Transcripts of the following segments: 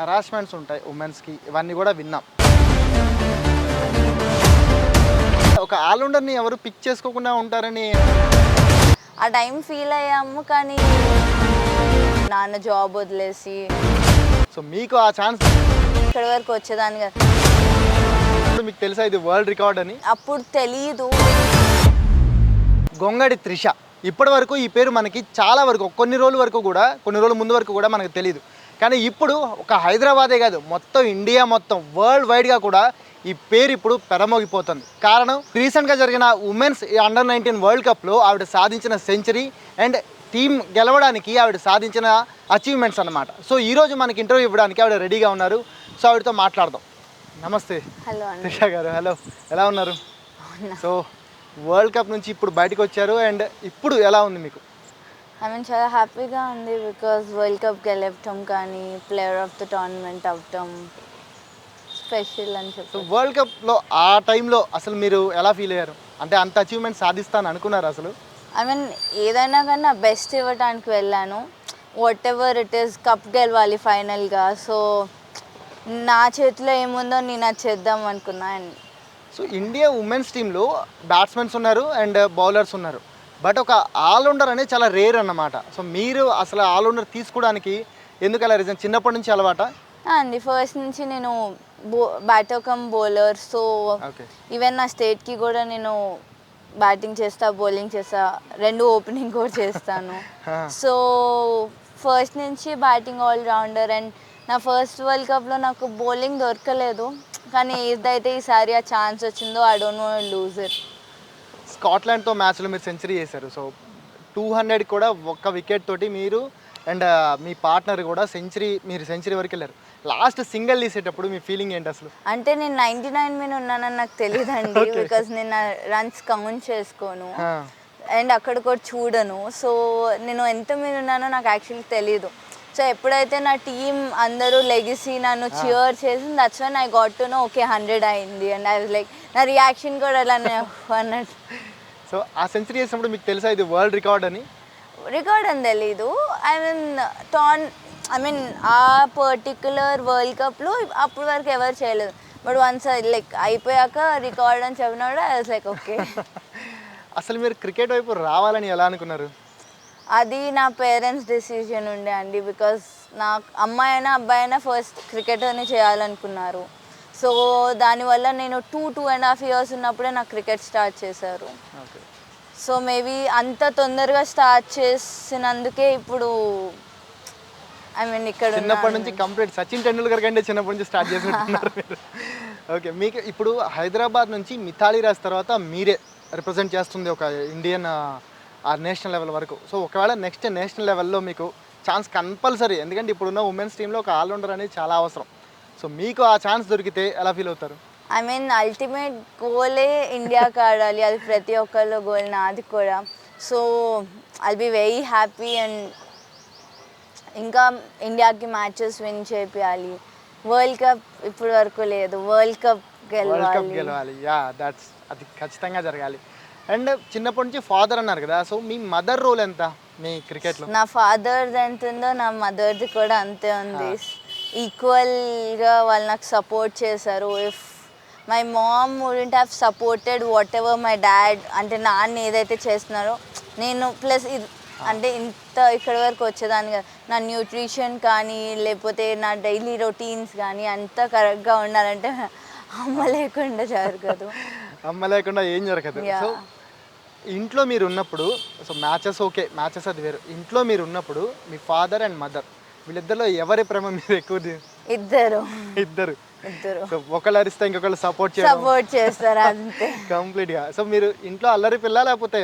Harassments ఉంటాయి ఉమెన్స్కి, ఇవన్నీ కూడా విన్నాం. ఒక ఆల్రౌండర్ని ఎవరు పిక్ చేసుకోకుండా ఉంటారని ఆ టైం ఫీల్ అయ్యాము, కానీ నాన్న జాబ్ వదిలేసి సో మీకు ఆ ఛాన్స్ ఇక్కడి వరకు వచ్చేదాన్ని కదా. మీకు తెలుసా ఇది వరల్డ్ రికార్డ్ అని? అప్పుడు తెలీదు. గొంగడి త్రిష ఇప్పటి వరకు ఈ పేరు మనకి చాలా వరకు కొన్ని రోజుల ముందు వరకు కూడా మనకు తెలియదు. కానీ ఇప్పుడు ఒక హైదరాబాదే కాదు, మొత్తం ఇండియా మొత్తం వరల్డ్ వైడ్గా కూడా ఈ పేరు ఇప్పుడు పెరమోగిపోతుంది. కారణం రీసెంట్గా జరిగిన ఉమెన్స్ అండర్-19 వరల్డ్ కప్లో ఆవిడ సాధించిన సెంచరీ అండ్ టీం గెలవడానికి ఆవిడ సాధించిన అచీవ్మెంట్స్ అన్నమాట. సో ఈరోజు మనకి ఇంటర్వ్యూ ఇవ్వడానికి ఆవిడ రెడీగా ఉన్నారు. సో ఆవిడతో మాట్లాడదాం. నమస్తే హలో త్రిష గారు. హలో, ఎలా ఉన్నారు? సో వరల్డ్ కప్ నుంచి ఇప్పుడు బయటకు వచ్చారు అండ్ ఇప్పుడు ఎలా ఉంది మీకు? చాలా హ్యాపీగా ఉంది, బికాజ్ వరల్డ్ కప్ గెలవటం కానీ ప్లేయర్ ఆఫ్ ద టోర్నమెంట్ అవటం స్పెషల్ అని చెప్పి. సో వరల్డ్ కప్లో ఆ టైంలో అసలు మీరు ఎలా ఫీల్ అయ్యారు? అంటే అంత అచీవ్మెంట్ సాధిస్తాను అనుకున్నారు అసలు? ఏదైనా కానీ నా బెస్ట్ ఇవ్వడానికి వెళ్ళాను. What ever it is, cup గెలవాలి ఫైనల్గా. సో నా చేతిలో ఏముందో నేను అది చేద్దాం అనుకున్నాను. సో ఇండియా ఉమెన్స్ టీంలో బ్యాట్స్మెన్స్ ఉన్నారు అండ్ బౌలర్స్ ఉన్నారు, బట్ ఒక ఆల్రౌండర్ అనేది చాలా రేర్ అన్నమాట. సో మీరు అసలు ఆల్రౌండర్ తీసుకోవడానికి ఎందుకు అలా రీజన్? చిన్నప్పటి నుంచి అలవాటా? అండి, ఫస్ట్ నుంచి నేను batter come bowler. So even నా స్టేట్కి కూడా నేను బ్యాటింగ్ చేస్తా, బౌలింగ్ చేస్తా, రెండు ఓపెనింగ్ కూడా చేస్తాను. సో ఫస్ట్ నుంచి బ్యాటింగ్ ఆల్రౌండర్. అండ్ నా ఫస్ట్ వరల్డ్ కప్లో నాకు బౌలింగ్ దొరకలేదు, కానీ ఏదైతే ఈసారి ఆ ఛాన్స్ వచ్చిందో I don't want to lose it. స్కాట్లాండ్తో మ్యాచ్లో మీరు సెంచరీ చేశారు. సో 200 కూడా ఒక్క వికెట్ తోటి మీరు అండ్ మీ పార్ట్నర్ కూడా మీరు సెంచరీ వరకు వెళ్ళారు. లాస్ట్ సింగిల్ తీసేటప్పుడు మీ ఫీలింగ్ ఏంటి అసలు? అంటే నేను 99 మీద ఉన్నానని నాకు తెలియదండి, బికాజ్ నేను రన్స్ కౌంట్ చేసుకోను అండ్ అక్కడ కూడా చూడను. సో నేను ఎంత మీద ఉన్నానో నాకు యాక్చువల్లీ తెలియదు. సో ఎప్పుడైతే నా టీం అందరూ లెగిసి నన్ను చియర్ చేసింది, that's when I got to know okay 100 అయింది. అండ్ ఐ వాజ్ లైక్, నా రియాక్షన్ కూడా అలానే అన్నట్టు. సో ఆ సెంచరీ చేసినప్పుడు మీకు తెలుసా ఇది వరల్డ్ రికార్డ్ అని? రికార్డ్ అని తెలీదు. ఆ పర్టిక్యులర్ వరల్డ్ కప్లో అప్పటి వరకు ఎవరు చేయలేదు. బట్ వన్స్ లైక్ అయిపోయాక రికార్డ్ అని చెప్పినాడు, ఐ వాజ్ లైక్ ఓకే. అసలు మీరు క్రికెట్ వైపు రావాలని ఎలా అనుకున్నారు? అది నా పేరెంట్స్ డెసిషన్ ఉండే అండి, బికాస్ నాకు అమ్మాయి అయినా అబ్బాయి అయినా ఫస్ట్ క్రికెటర్ని చేయాలనుకున్నారు. సో దానివల్ల నేను 2.5 years ఉన్నప్పుడే నాకు క్రికెట్ స్టార్ట్ చేశారు. సో మేబీ అంత తొందరగా స్టార్ట్ చేసినందుకే ఇప్పుడు ఇక్కడ చిన్నప్పటి నుంచి కంప్లీట్ సచిన్ టెండూల్కర్ కంటే చిన్నప్పటి నుంచి స్టార్ట్ చేసినట్టున్నారు మీరు. ఓకే, మీకు ఇప్పుడు హైదరాబాద్ నుంచి మిథాలీ రాజ్ తర్వాత మీరే రిప్రజెంట్ చేస్తుంది ఒక ఇండియన్ నేషనల్ లెవెల్ వరకు. సో ఒకవేళ నెక్స్ట్ నేషనల్ లెవెల్లో మీకు ఛాన్స్ కంపల్సరీ, ఎందుకంటే ఇప్పుడున్న ఉమెన్స్ టీంలో ఒక ఆల్రౌండర్ అనేది చాలా అవసరం. సో మీకు ఆ ఛాన్స్ దొరికితే ఎలా ఫీల్ అవుతారు? అల్టిమేట్ గోలే ఇండియాకి ఆడాలి, అది ప్రతి ఒక్కళ్ళ గోల్, నాది కూడా. So I'll be very happy. And ఇంకా ఇండియాకి మ్యాచెస్ విన్ చేయాలి. వరల్డ్ కప్ ఇప్పటి వరకు లేదు, వరల్డ్ కప్ గెలవాలి. యా, అది ఖచ్చితంగా జరగాలి. అండ్ చిన్నప్పటి నుంచి ఫాదర్ అన్నారు కదా, సో మీ మదర్ రోల్ ఎంత మీ క్రికెట్లో? నా ఫాదర్ది ఎంత ఉందో నా మదర్ది కూడా అంతే ఉంది. ఈక్వల్గా వాళ్ళు నాకు సపోర్ట్ చేశారు. If my mom wouldn't have supported what ever my dad, అంటే నాన్న ఏదైతే చేస్తున్నారో నేను ప్లస్ అంటే ఇంత ఇక్కడి వరకు వచ్చేదాన్ని కదా. నా న్యూట్రిషన్ కానీ లేకపోతే నా డైలీ రొటీన్స్ కానీ అంతా కరెక్ట్గా ఉండాలంటే అమ్మ లేకుండా జరగదు. అమ్మ లేకుండా ఏం జరగదు. సో ఇంట్లో మీరు ఉన్నప్పుడు, సో మ్యాచెస్ అది వేరు. ఇంట్లో మీరు ఉన్నప్పుడు మీ ఫాదర్ అండ్ మదర్ వీళ్ళిద్దరిలో ఎవరి ప్రేమ మీరు ఎక్కువ? ఇద్దరు. సో ఒకళ్ళు అరిస్తే ఇంకొకళ్ళు సపోర్ట్ చేస్తారు అంతే కంప్లీట్గా. సో మీరు ఇంట్లో అల్లరి పిల్ల లేకపోతే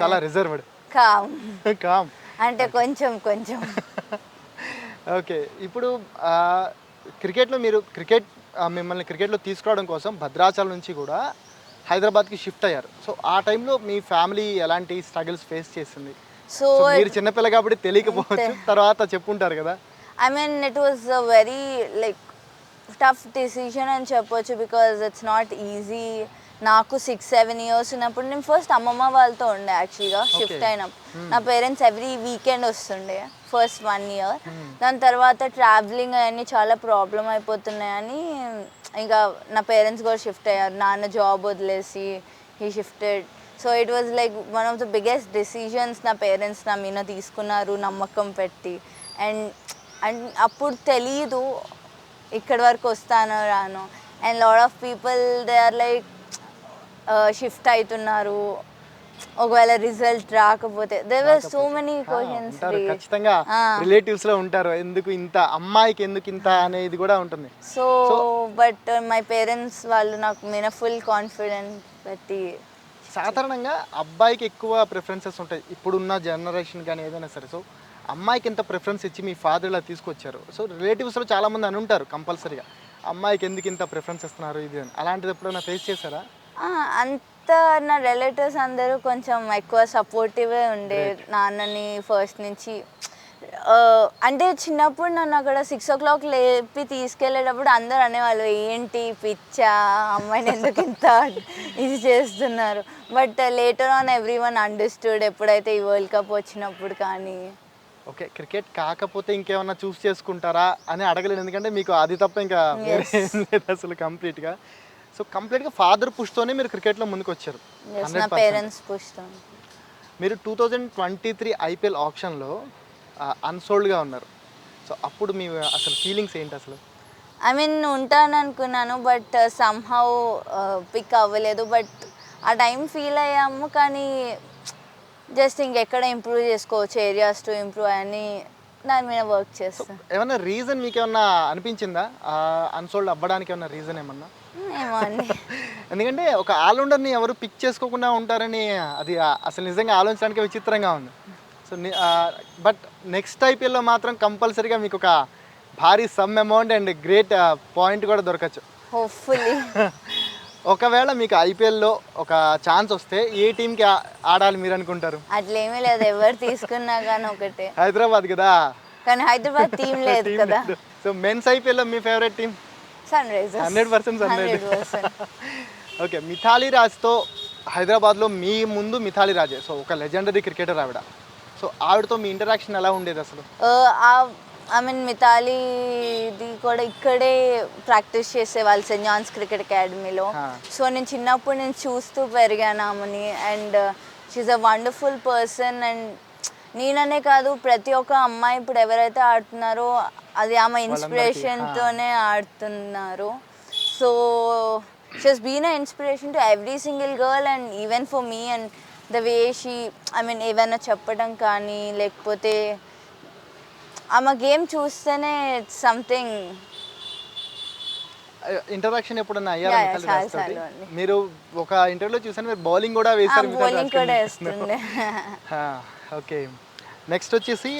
చాలా రిజర్వ్డ్? కామ్ అంటే కొంచెం. ఓకే, ఇప్పుడు క్రికెట్లో మిమ్మల్ని క్రికెట్లో తీసుకురావడం కోసం భద్రాచలం నుంచి కూడా హైదరాబాద్కి షిఫ్ట్ అయ్యారు. సో ఆ టైంలో మీ ఫ్యామిలీ ఎలాంటి స్ట్రగుల్స్ ఫేస్ చేసింది? సో మీరు చిన్నపిల్ల కాబట్టి తెలియకపోవచ్చు, తర్వాత చెప్పుంటారు కదా. It was a very like tough decision అని చెప్పొచ్చు, బికాజ్ ఇట్స్ నాట్ ఈజీ నాకు 6-7 ఇయర్స్ ఉన్నప్పుడు నేను ఫస్ట్ అమ్మమ్మ వాళ్ళతో ఉండే యాక్చువల్గా షిఫ్ట్ అయినప్పుడు నా పేరెంట్స్ ఎవ్రీ వీకెండ్ వస్తుండే ఫస్ట్ 1 ఇయర్. దాని తర్వాత ట్రావెలింగ్ అవన్నీ చాలా ప్రాబ్లం అయిపోతున్నాయని ఇంకా నా పేరెంట్స్ కూడా షిఫ్ట్ అయ్యారు. నాన్న జాబ్ వదిలేసి he shifted. So it was like one of the biggest decisions నా పేరెంట్స్ నా మీద తీసుకున్నారు నమ్మకం పెట్టి. అండ్ అండ్ అప్పుడు తెలీదు ఇక్కడి వరకు వస్తానో రాను. And lot of people they are like shift అవుతున్నారు ఒకవేళ రిజల్ట్ రాకపోతే. There were so many questions. ఖచ్చితంగా రిలేటివ్స్ లో ఉంటారు, ఎందుకు ఇంత అమ్మాయికి ఎందుకు ఇంత అనేది కూడా ఉంటుంది. సో బట్ మై పేరెంట్స్ వాళ్ళు నాకు మీద ఫుల్ కాన్ఫిడెంట్ పెట్టి. సాధారణంగా అబ్బాయికి ఎక్కువ ప్రిఫరెన్సెస్ ఉంటాయి ఇప్పుడున్న జనరేషన్ కానీ ఏదైనా సరే. సో అమ్మాయికి ఎంత ప్రిఫరెన్స్ ఇచ్చి మీ ఫాదర్ ఇలా తీసుకొచ్చారు. సో రిలేటివ్స్లో చాలామంది అని ఉంటారు కంపల్సరీగా అమ్మాయికి ఎందుకు ఇంత ప్రిఫరెన్స్ ఇస్తున్నారు ఇది అని. అలాంటిది ఎప్పుడైనా ఫేస్ చేశారా? అంత నా రిలేటివ్స్ అందరూ కొంచెం ఎక్కువ సపోర్టివే ఉండే నాన్నని ఫస్ట్ నుంచి. అంటే చిన్నప్పుడు నన్ను అక్కడ 6 o'clock లేపి తీసుకెళ్ళేటప్పుడు అందరూ అనేవాళ్ళు ఏంటి పిచ్చా అమ్మాయిని ఎందుకు ఇంత ఇది చేస్తున్నారు. But later on every one understood ఎప్పుడైతే ఈ వరల్డ్ కప్ వచ్చినప్పుడు. కానీ ఓకే, క్రికెట్ కాకపోతే ఇంకేమన్నా చూస్ చేసుకుంటారా అని అడగలేదు, ఎందుకంటే మీకు అది తప్ప ఇంకా వేరే ఏం లేదు అసలు కంప్లీట్గా. సో కంప్లీట్గా ఫాదర్ పుష్తోనే మీరు క్రికెట్లో ముందుకు వచ్చారు. నా పేరెంట్స్ పుష్తో. మీరు 2023 ఐపీఎల్ ఆప్షన్లో అన్సోల్డ్గా ఉన్నారు. సో అప్పుడు మీ అసలు ఫీలింగ్స్ ఏంటి అసలు? ఐ మీన్ ఉంటాను అనుకున్నాను బట్ సమ్హౌ పిక్ అవ్వలేదు. బట్ ఆ టైం ఫీల్ అయ్యాము కానీ జస్ట్ ఇంకెక్కడ ఇంప్రూవ్ చేసుకోవచ్చు ఏరియాస్ టు ఇంప్రూవ్ అని దాని మీద వర్క్ చేస్తాం. ఏమన్నా రీజన్ మీకు ఏమన్నా అనిపించిందా అన్సోల్డ్ అవ్వడానికి? ఏమన్నా రీజన్ ఏమన్నా? ఏమో అండి. ఎందుకంటే ఒక ఆల్రౌండర్ని ఎవరు పిక్ చేసుకోకుండా ఉంటారని అది అసలు నిజంగా ఆలోచించడానికి విచిత్రంగా ఉంది. సో బట్ నెక్స్ట్ ఐపీఎల్లో మాత్రం కంపల్సరీగా మీకు ఒక భారీ some amount and great point కూడా దొరకచ్చు హోప్ఫుల్లీ. ఒకవేళ మీకు ఐపీఎల్లో ఒక ఛాన్స్ వస్తే ఏ టీంకి ఆడాలి మీరు అనుకుంటారు? అట్లేమీ లేదు, ఎవరు తీసుకున్నా కానీ ఒకటే. హైదరాబాద్ కదా, కానీ హైదరాబాద్ టీం లేదు కదా. సో మెన్స్ ఐపీఎల్లో మీ favourite team? Sunrisers. 100% Sunrisers. Okay, Mithali రాజ్తో హైదరాబాద్లో మీ ముందు మిథాలీ రాజే, సో ఒక లెజెండరీ క్రికెటర్ ఆవిడ. సో ఆవిడతో మీ ఇంటరాక్షన్ ఎలా ఉండేది అసలు? ఐ మీన్ మిథాలీది కూడా ఇక్కడే ప్రాక్టీస్ చేసేవాళ్ళు సెయింట్ జాన్స్ క్రికెట్ అకాడమీలో. సో నేను చిన్నప్పుడు నేను చూస్తూ పెరిగాను ఆమెని. And she a wonderful person. And నేననే కాదు ప్రతి ఒక్క అమ్మాయి ఇప్పుడు ఎవరైతే ఆడుతున్నారో అది ఆమె ఇన్స్పిరేషన్తోనే ఆడుతున్నారు. So she has been a inspiration to every single girl and even for me. And the way she I mean ఏమైనా చెప్పడం కానీ లేకపోతే ఆమె గేమ్ చూస్తేనే ఇట్స్ సంథింగ్. ఇంటరాక్షన్ ఎప్పుడన్నా అయ్యారా? మీరు ఒక ఇంటర్వ్యూలో చూసాను మీరు బౌలింగ్ కూడా వేశారు. బౌలింగ్ కూడా వేస్తుండే. ఓకే, నెక్స్ట్ వచ్చేసి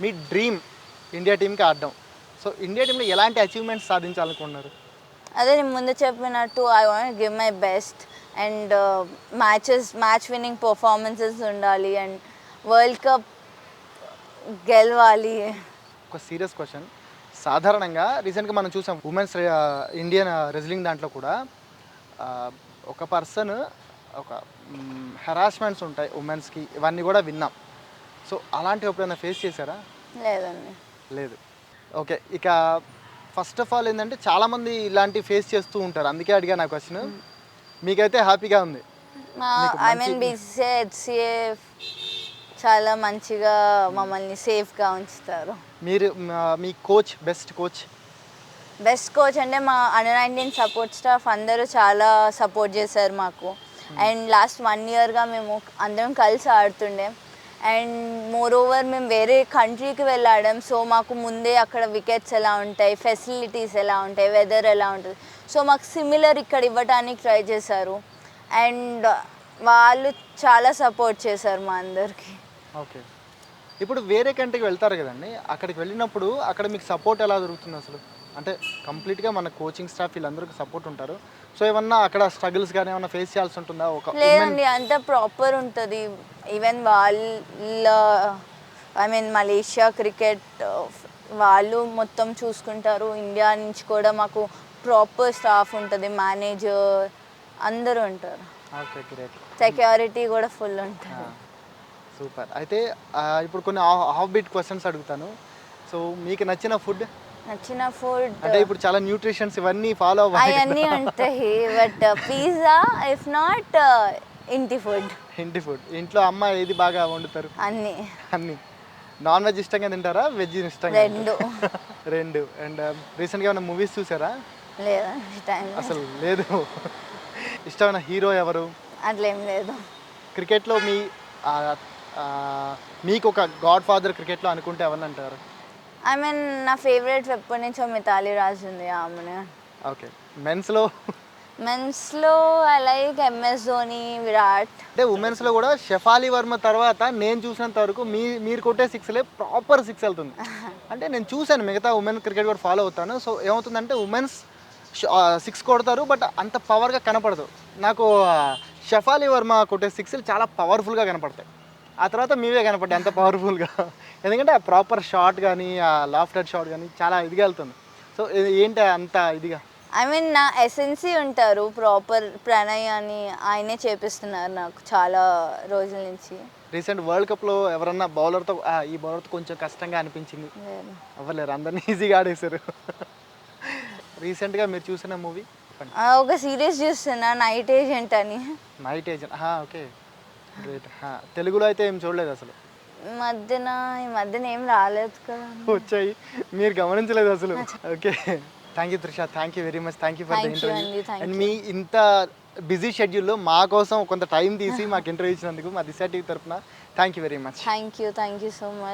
మీ డ్రీమ్ ఇండియా టీంకి ఆడడం. సో ఇండియా టీంలో ఎలాంటి అచీవ్మెంట్స్ సాధించాలనుకున్నారు? అదే నేను ముందు చెప్పినట్టు I want give my best and match winning performances ఉండాలి అండ్ వరల్డ్ కప్ గెలవాలి. ఒక సీరియస్ క్వశ్చన్. సాధారణంగా రీసెంట్గా మనం చూసాం ఉమెన్స్ ఇండియన్ రెజ్లింగ్ దాంట్లో కూడా ఒక పర్సన్ ఒక హెరాస్మెంట్స్ ఉంటాయి ఉమెన్స్కి, ఇవన్నీ కూడా విన్నాం. సో అలాంటివి ఎప్పుడైనా ఫేస్ చేశారా? లేదండి. లేదు. ఓకే, ఇక ఫస్ట్ ఆఫ్ ఆల్ ఏంటంటే చాలామంది ఇలాంటివి ఫేస్ చేస్తూ ఉంటారు, అందుకే అడిగా నా క్వశ్చన్. మీకైతే హ్యాపీగా ఉంది? ఐ మీన్ బీసీసీఐ హెచ్సిఏ చాలా మంచిగా మమ్మల్ని సేఫ్గా ఉంచుతారు. మీరు మీ కోచ్ బెస్ట్ కోచ్ అంటే మా అండర్-19 సపోర్ట్ స్టాఫ్ అందరూ చాలా సపోర్ట్ చేశారు మాకు. అండ్ లాస్ట్ 1 yearగా మేము అందరం కలిసి ఆడుతుండే. అండ్ మోర్ ఓవర్ మేము వేరే కంట్రీకి వెళ్ళాడం. సో మాకు ముందే అక్కడ వికెట్స్ ఎలా ఉంటాయి, ఫెసిలిటీస్ ఎలా ఉంటాయి, వెదర్ ఎలా ఉంటుంది, సో మాకు సిమిలర్ ఇక్కడ ఇవ్వడానికి ట్రై చేశారు. అండ్ వాళ్ళు చాలా సపోర్ట్ చేశారు మా అందరికి. ఓకే, ఇప్పుడు వేరే కంట్రీకి వెళ్తారు కదండి, అక్కడికి వెళ్ళినప్పుడు అక్కడ మీకు సపోర్ట్ ఎలా దొరుకుతుంది అసలు? అంటే కంప్లీట్గా మన కోచింగ్ స్టాఫ్ వీళ్ళందరికీ సపోర్ట్ ఉంటారు. సో ఏమన్నా అక్కడ స్ట్రగుల్స్ కానీ ఏమన్నా ఫేస్ చేయాల్సి ఉంటుందా? లేదండి, అంత ప్రాపర్ ఉంటుంది. ఈవెన్ వాళ్ళ ఐ మీన్ మలేషియా క్రికెట్ వాళ్ళు మొత్తం చూసుకుంటారు. ఇండియా నుంచి కూడా మాకు ప్రాపర్ స్టాఫ్ ఉంటుంది, మేనేజర్ అందరూ ఉంటారు. Okay, great. సెక్యూరిటీ కూడా ఫుల్ ఉంటుంది. సూపర్. అయితే ఇప్పుడు కొన్ని హాఫ్ బీట్ క్వశ్చన్స్ అడుగుతాను. సో మీకు నచ్చిన ఫుడ్ నచ్చిన ఫుడ్ అంటే ఇప్పుడు చాలా న్యూట్రిషన్స్ ఇవన్నీ ఫాలో అవ్వాలి. అవన్నీ ఉంటాయి, బట్ పిజ్జా ఇఫ్ నాట్ ఇంటి ఫుడ్. ఇంటి ఫుడ్ ఇంట్లో అమ్మ ఏది బాగా వండుతారు? అన్నీ అన్ని. నాన్ వెజ్ ఇష్టంగా తింటారా, వెజ్ ఇష్టంగా? రెండు. రెండు. అండ్ రీసెంట్గా ఏమైనా మూవీస్ చూసారా? లేదండి, టైం అసలు లేదు. ఇష్టమైన హీరో ఎవరు? అట్లేం లేదు. క్రికెట్లో ఆ, ఆ, మీకు ఒక గాడ్ ఫాదర్ క్రికెట్లో అనుకుంటే ఎవరిని అంటారు? ఐ మీన్ నా ఫేవరెట్ ఎప్పటి నుంచో మితాలి రాజ్ ఉంది, ఆమెనే. ఓకే. మెన్స్లో మెన్స్లో I like MS Dhoni, Virat. అంటే ఉమెన్స్లో కూడా షెఫాలి వర్మ తర్వాత నేను చూసినంత వరకు మీరు కొట్టే సిక్స్లే ప్రాపర్ సిక్స్ వెళ్తుంది. అంటే నేను చూశాను, మిగతా ఉమెన్ క్రికెట్ కూడా ఫాలో అవుతాను. సో ఏమవుతుందంటే ఉమెన్స్ సిక్స్ కొడతారు, బట్ అంత పవర్గా కనపడదు. నాకు షెఫాలి వర్మ కొట్టే సిక్స్లు చాలా పవర్ఫుల్గా కనపడతాయి. ఆ తర్వాత మీవే కనపడ్డాయి అంత పవర్ఫుల్గా. ఎందుకంటే ఆ ప్రాపర్ షాట్ కానీ ఆ లాఫ్టర్ షాట్ కానీ చాలా ఇదిగా వెళ్తుంది. సో ఏంటి అంత ఇదిగా? ఐ మీన్ నా ఎసెన్సీ ఉంటారు, ప్రాపర్ ప్రణయ్ అని ఆయనే చేపిస్తున్నారు నాకు చాలా రోజుల నుంచి. రీసెంట్ వరల్డ్ కప్లో ఎవరన్నా బౌలర్తో ఈ బౌలర్తో కొంచెం కష్టంగా అనిపించింది? లేదు. అవ్వలేరు, అందరినీ ఈజీగా ఆడేశారు. రీసెంట్గా మీరు చూసిన మూవీ? ఒక సిరీస్ చూస్తున్నా, నైట్ ఏజెంట్ అని. Night agent. Okay, great. తెలుగులో అయితే ఏం చూడలేదు అసలు? ఈ మధ్యన ఏం రాలేదు కదా. వచ్చాయి, మీరు గమనించలేదు అసలు. Okay, thank you Trisha, thank you very much, thank you for the Thank you interview. అండి, thank అండ్ you. మీ ఇంత బిజీ షెడ్యూల్లో మా కోసం కొంత టైం తీసి మాకు ఇంటర్వ్యూ ఇచ్చినందుకు మా దిశ టీవీ తరఫున thank you very much. Thank you so much.